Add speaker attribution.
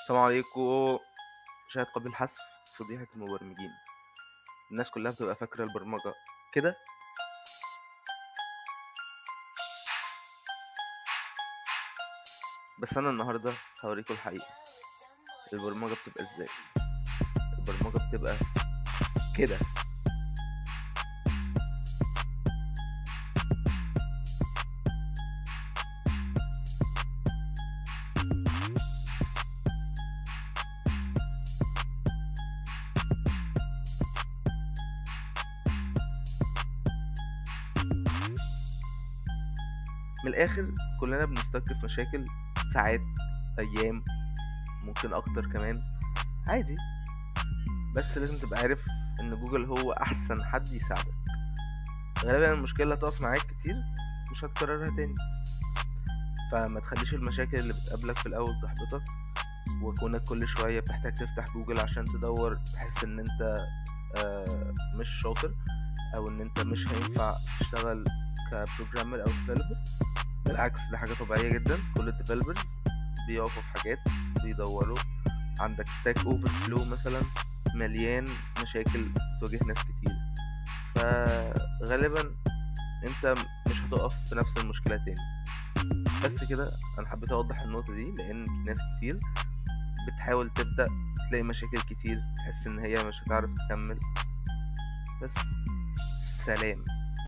Speaker 1: السلام عليكم. شاهد قبل الحذف فضيحة المبرمجين. الناس كلها بتبقى فاكرة البرمجة كده، بس أنا النهاردة هوريكم الحقيقة. البرمجة بتبقى ازاي؟ البرمجة بتبقى كده. من الآخر كلنا بنستك في مشاكل ساعات، أيام، ممكن أكتر كمان، عادي. بس لازم تبقى عارف إن جوجل هو أحسن حد يساعدك. غالبا المشكلة اللي هتقف معاك كتير مش هتكررها تاني، فما تخليش المشاكل اللي بتقابلك في الأول تحبطك، وكونك كل شوية بتحتاج تفتح جوجل عشان تدور تحس ان انت مش شاطر، او ان انت مش هينفع تشتغل كبروجرامر او ديفلوبر. بالعكس، ده حاجة طبيعية جدا. كل الديفلوبرز بيقفوا في حاجات، بيدوروا. عندك ستاك اوفر فلو مثلا مليان مشاكل بتواجه ناس كتير، فغالبا انت مش هتقف في نفس المشكلة تاني. بس كده، انا حبيت اوضح النقطة دي لان ناس كتير بتحاول تبدأ تلاقي مشاكل كتير، تحس ان هي مش هتعرف تكمل. بس سلام.